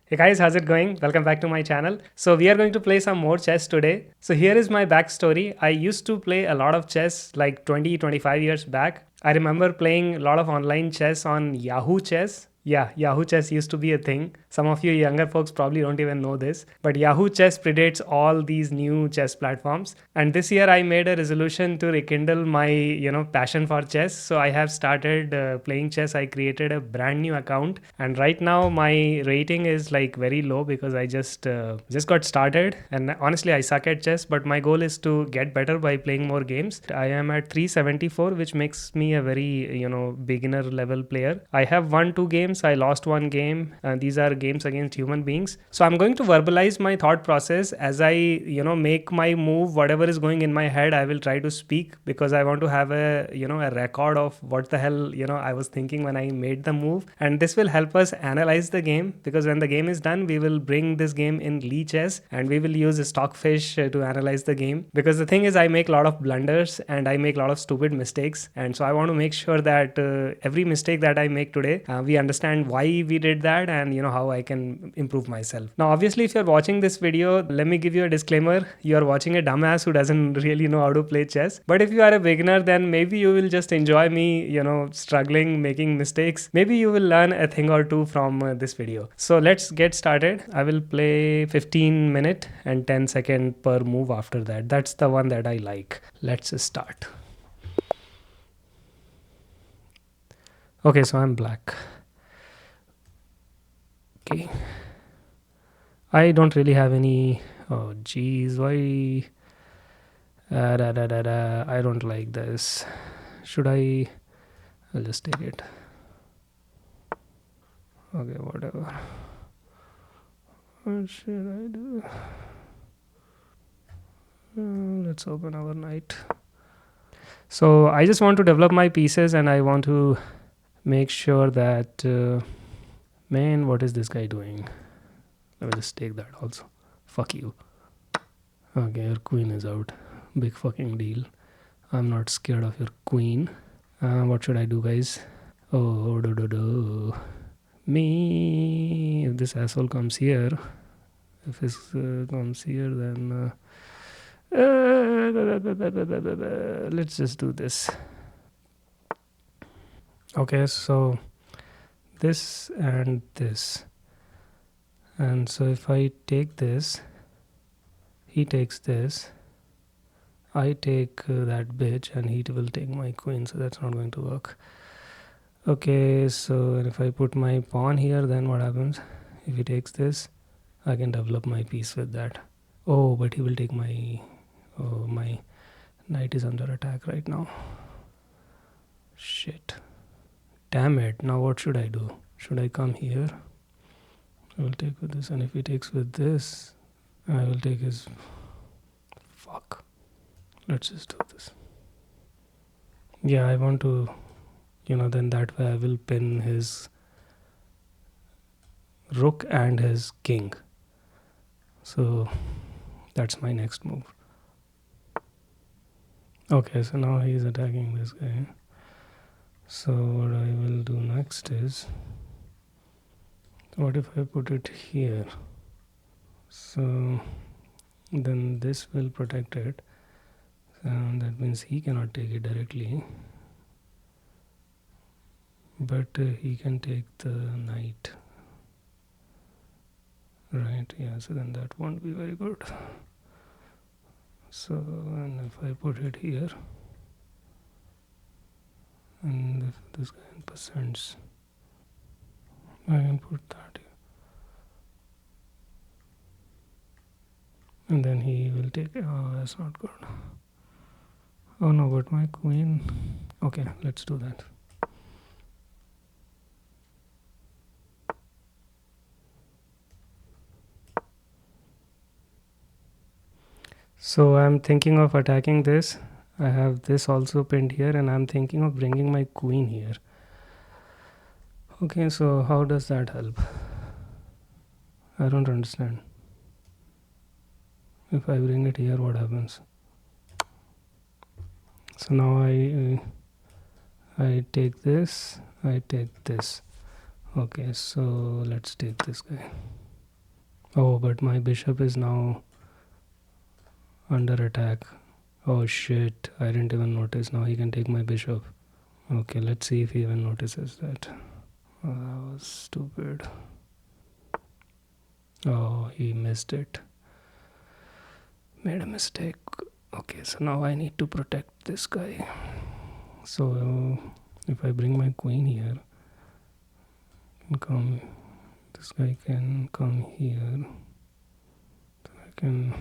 Hey guys, how's it going? Welcome back to my channel. So we are going to play some more chess today. So here is my backstory. I used to play a lot of chess like 20-25 years back. I remember playing a lot of online chess on Yahoo Chess. Yeah, Yahoo Chess used to be a thing. Some of you younger folks probably don't even know this, but Yahoo Chess predates all these new chess platforms. And this year I made a resolution to rekindle my, passion for chess. So I have started playing chess. I created a brand new account, and right now my rating is like very low because I just got started. And honestly, I suck at chess, but my goal is to get better by playing more games. I am at 374, which makes me a very beginner level player. I have won 2 games. I lost 1 game. These are games against human beings. So I'm going to verbalize my thought process as I make my move. Whatever is going in my head, I will try to speak because I want to have a record of what the hell I was thinking when I made the move. And this will help us analyze the game, because when the game is done, we will bring this game in Lee chess and we will use Stockfish to analyze the game. Because the thing is, I make a lot of blunders and I make a lot of stupid mistakes, and so I want to make sure that every mistake that I make today, we understand why we did that, and how I can improve myself. Now obviously, if you're watching this video, let me give you a disclaimer. You are watching a dumbass who doesn't really know how to play chess. But if you are a beginner, then maybe you will just enjoy me struggling, making mistakes. Maybe you will learn a thing or two from this video. So let's get started. I will play 15-minute and 10-second per move after that. That's the one that I like. Let's start. Okay, so I'm black. Okay, I don't really have any. Oh geez, why? I don't like this. Should I? I'll just take it. Okay, whatever. What should I do? Let's open our knight. So I just want to develop my pieces, and I want to make sure that man, what is this guy doing? Let me just take that also. Fuck you. Okay, your queen is out. Big fucking deal. I'm not scared of your queen. What should I do, guys? Oh, do. Me. If this asshole comes here, if this comes here, then let's just do this. Okay, so this and this, and so if I take this, he takes this, I take that bitch, and he will take my queen, so that's not going to work. Okay, so if I put my pawn here, then what happens? If he takes this, I can develop my piece with that. Oh, but he will take my... Oh, my knight is under attack right now. Shit. Damn it. Now what should I do? Should I come here? I will take with this, and if he takes with this, I will take his... Fuck. Let's just do this. Yeah, I want to... then that way I will pin his rook and his king. So that's my next move. Okay, so now he's attacking this guy. So what I will do next is, what if I put it here? So then this will protect it. That means he cannot take it directly, but he can take the knight. Right, yeah, so then that won't be very good. So, and if I put it here, and if this guy in percents, I can put that here. And then he will take it. Oh, that's not good. Oh no, but my queen. Okay, let's do that. So I'm thinking of attacking this. I have this also pinned here, and I'm thinking of bringing my queen here. Okay, so how does that help? I don't understand. If I bring it here, what happens? So now I take this, I take this. Okay, so let's take this guy. Oh, but my bishop is now under attack. Oh shit, I didn't even notice. Now he can take my bishop. Okay, let's see if he even notices that. Oh, that was stupid. Oh, he missed it. Made a mistake. Okay, so now I need to protect this guy. So if I bring my queen here, come, this guy can come here. I can,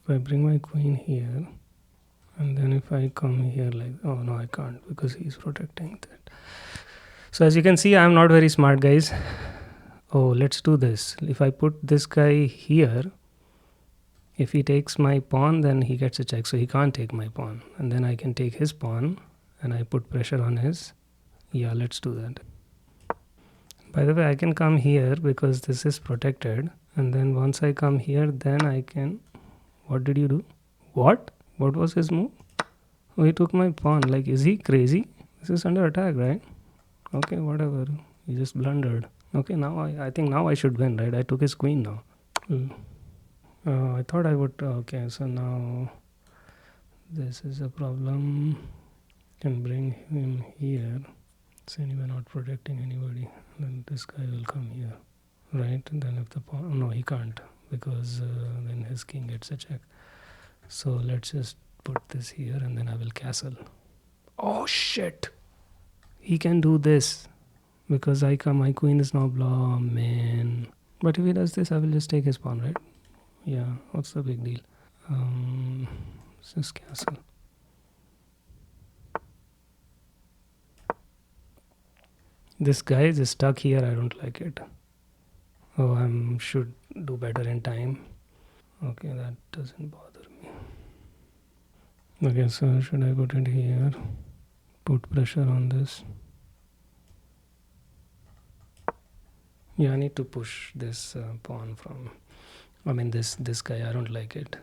if I bring my queen here, and then if I come here like, oh no, I can't because he's protecting that. So as you can see, I'm not very smart, guys. Oh, let's do this. If I put this guy here, if he takes my pawn, then he gets a check, so he can't take my pawn. And then I can take his pawn, and I put pressure on his. Yeah, let's do that. By the way, I can come here because this is protected. And then once I come here, then I can... What did you do? What? What was his move? Oh, he took my pawn. Like, is he crazy? This is under attack, right? Okay, whatever. He just blundered. Okay, now I think now I should win, right? I took his queen now. I thought I would... Okay, so now this is a problem. Can bring him here. It's anyway not protecting anybody. Then this guy will come here, right? And then if the pawn... No, he can't because then his king gets a check. So let's just put this here and then I will castle. Oh shit! He can do this because my queen is now blocked. Oh, man. But if he does this, I will just take his pawn, right? Yeah, what's the big deal? Let's just castle. This guy is stuck here. I don't like it. Oh, I should do better in time. Okay, that doesn't bother me. Okay, so should I put it here? Put pressure on this. Yeah, I need to push this pawn from... I mean, this guy. I don't like it.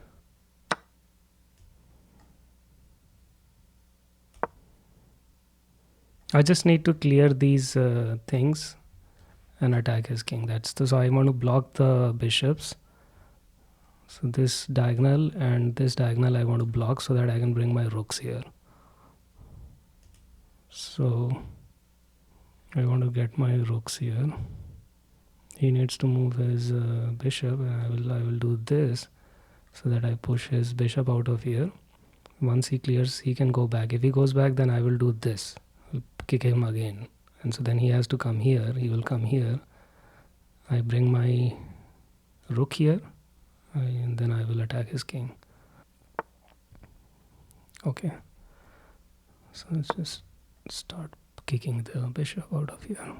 I just need to clear these things and attack his king. So I want to block the bishops. So this diagonal and this diagonal I want to block so that I can bring my rooks here. So I want to get my rooks here. He needs to move his bishop, and I will do this so that I push his bishop out of here. Once he clears, he can go back. If he goes back, then I will do this. I'll kick him again. And so then he has to come here. He will come here. I bring my rook here. And then I will attack his king. Okay. So let's just start kicking the bishop out of here.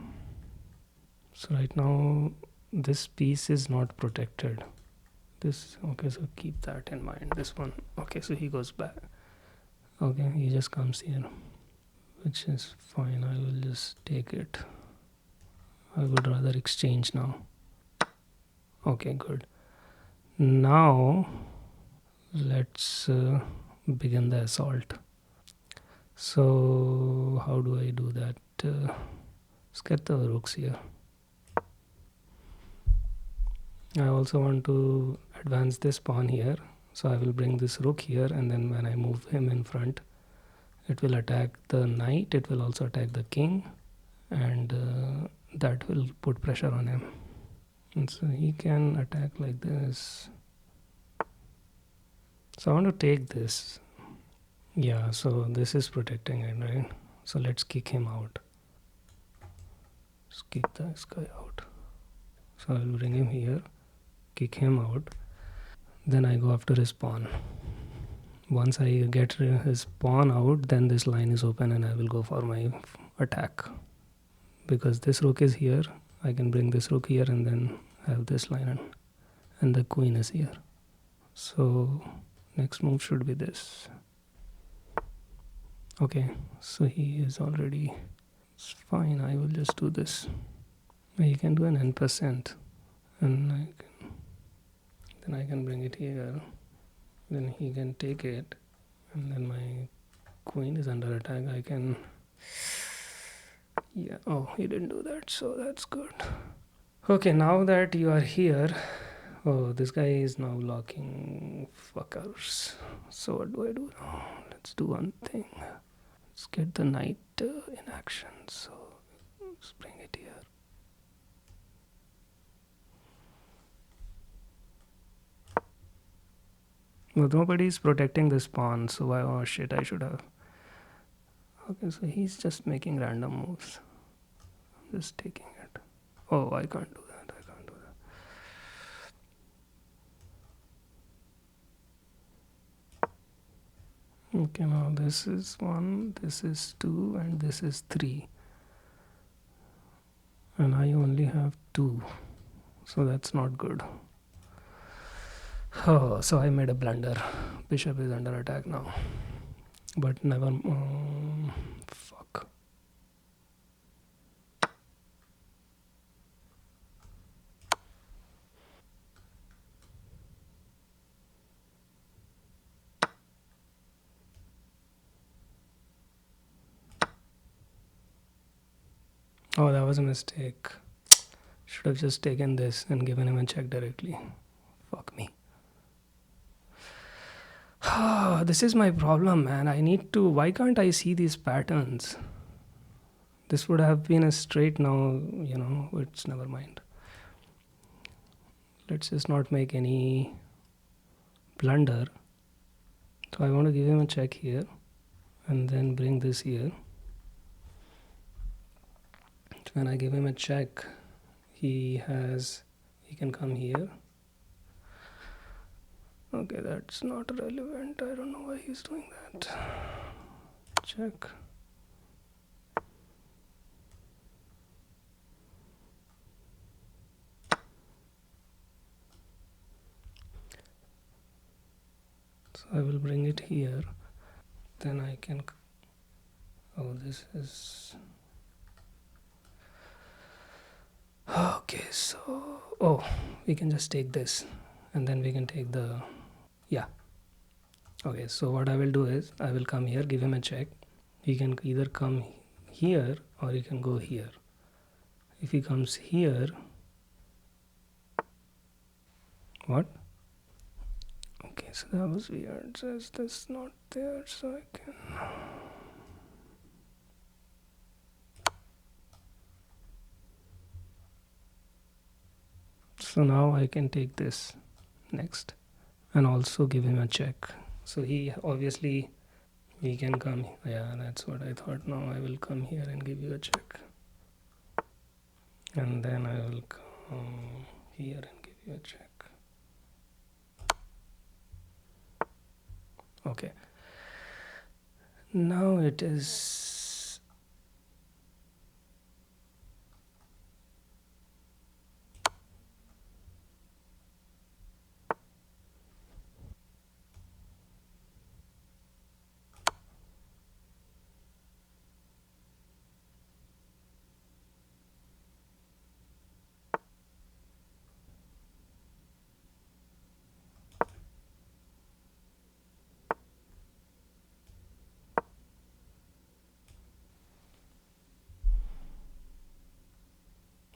So right now, this piece is not protected. Okay, so keep that in mind. This one. Okay, so he goes back. Okay, he just comes here, which is fine. I will just take it. I would rather exchange now. Okay, good. Now let's begin the assault. So how do I do that? Let's get the rooks here. I also want to advance this pawn here, so I will bring this rook here, and then when I move him in front, it will attack the knight, it will also attack the king, and that will put pressure on him. And so he can attack like this. So I want to take this. Yeah, so this is protecting it, right? So let's kick him out. Let's kick this guy out. So I will bring him here, kick him out. Then I go after his pawn. Once I get his pawn out, then this line is open and I will go for my attack. Because this rook is here, I can bring this rook here and then have this line, and the queen is here. So next move should be this. Okay, so he is already... It's fine, I will just do this. He can do an n%, and then I can bring it here. Then he can take it, and then my queen is under attack. I can... Yeah, oh, he didn't do that, so that's good. Okay, now that you are here, oh, this guy is now blocking fuckers. So what do I do now? Let's do one thing. Let's get the knight in action. So let's bring it here. But nobody is protecting this pawn, so why? Oh shit! I should have. Okay, so he's just making random moves. I'm just taking it. Oh, I can't do that. I can't do that. Okay, now this is 1, this is 2, and this is 3. And I only have 2. So that's not good. Oh, so I made a blunder. Bishop is under attack now. But never. Fuck. Oh, that was a mistake. Should have just taken this and given him a check directly. Fuck me. This is my problem, man. I need to. Why can't I see these patterns? This would have been a straight now, it's never mind. Let's just not make any blunder. So I want to give him a check here and then bring this here. So when I give him a check, he can come here. Okay, that's not relevant. I don't know why he's doing that. Check. So I will bring it here. Then I can. Oh, this is. Okay, so. Oh, we can just take this. And then we can take the. Yeah. Okay, so what I will do is I will come here, give him a check. He can either come here or he can go here. If he comes here. What? Okay, so that was weird. Says this not there, so I can. So now I can take this next and also give him a check. So he obviously he can come. Yeah, that's what I thought. Now I will come here and give you a check. And then I will come here and give you a check. Okay. Now it is.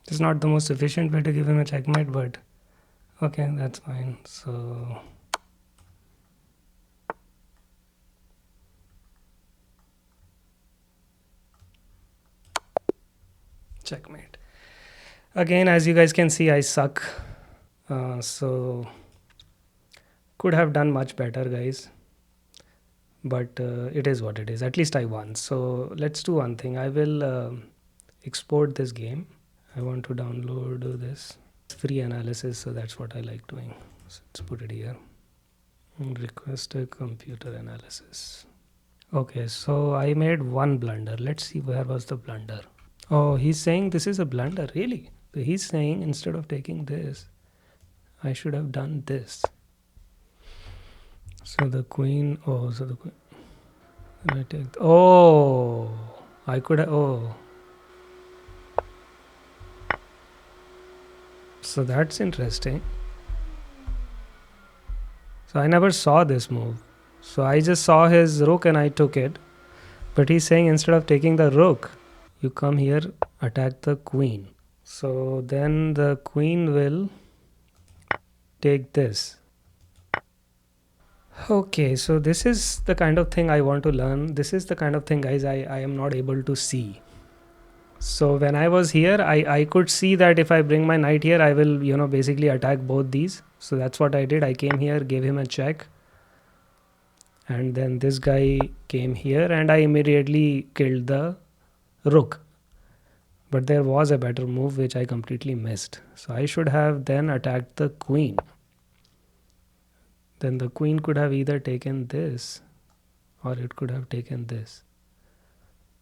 It's not the most efficient way to give him a checkmate, but okay, that's fine. So checkmate. Again, as you guys can see, I suck. So could have done much better, guys. But it is what it is. At least I won. So let's do one thing. I will export this game. I want to download this free analysis, so that's what I like doing. So let's put it here. Request a computer analysis. Okay, so I made one blunder. Let's see where was the blunder. Oh, he's saying this is a blunder, really? So he's saying instead of taking this, I should have done this. So the queen. Oh, so the queen. I take. Oh, I could have. Oh. So that's interesting. So I never saw this move. So I just saw his rook and I took it. But he's saying instead of taking the rook, you come here, attack the queen. So then the queen will take this. Okay, so this is the kind of thing I want to learn. This is the kind of thing, guys, I am not able to see. So when I was here, I could see that if I bring my knight here, I will, basically attack both these. So that's what I did. I came here, gave him a check. And then this guy came here and I immediately killed the rook. But there was a better move which I completely missed. So I should have then attacked the queen. Then the queen could have either taken this or it could have taken this.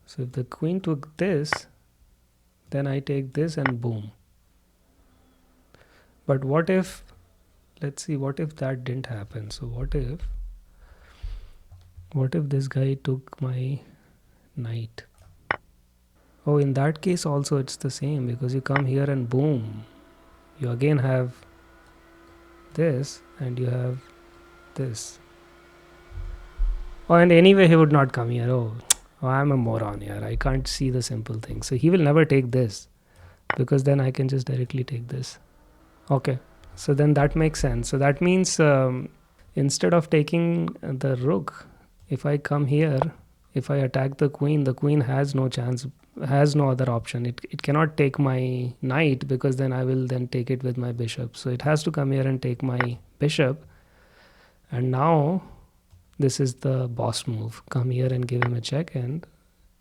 So if the queen took this, then I take this and boom. But what if, let's see, what if that didn't happen? So what if this guy took my knight? Oh, in that case also it's the same, because you come here and boom, you again have this and you have this. Oh, and anyway he would not come here. Oh, I'm a moron here. I can't see the simple thing. So he will never take this, because then I can just directly take this. Okay, so then that makes sense. So that means instead of taking the rook, if I come here, if I attack the queen has no chance, has no other option. It cannot take my knight, because then I will then take it with my bishop. So it has to come here and take my bishop. And now this is the boss move. Come here and give him a check and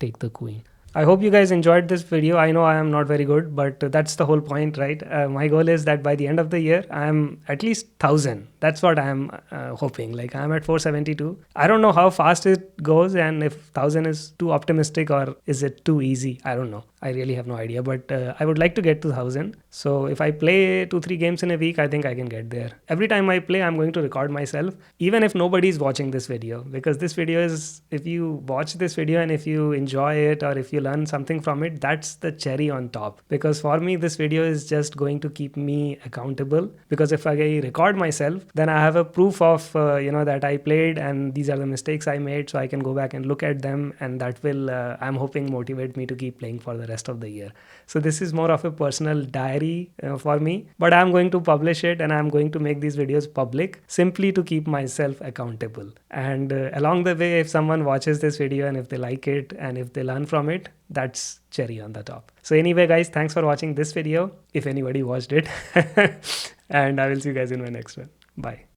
take the queen. I hope you guys enjoyed this video. I know I am not very good, but that's the whole point, right? My goal is that by the end of the year, I am at least 1,000. That's what I am hoping. Like I'm at 472. I don't know how fast it goes and if 1,000 is too optimistic or is it too easy. I don't know. I really have no idea, but I would like to get to 1,000. So if I play 2-3 games in a week, I think I can get there. Every time I play, I'm going to record myself, even if nobody's watching this video, because this video is, if you watch this video and if you enjoy it or if you learn something from it, that's the cherry on top. Because for me, this video is just going to keep me accountable, because if I record myself, then I have a proof of, that I played and these are the mistakes I made. So I can go back and look at them, and that will, I'm hoping, motivate me to keep playing for the rest of the year. So this is more of a personal diary for me, but I'm going to publish it and I'm going to make these videos public simply to keep myself accountable. And along the way, if someone watches this video and if they like it and if they learn from it, that's cherry on the top. So anyway, guys, thanks for watching this video, if anybody watched it. And I will see you guys in my next one. Bye.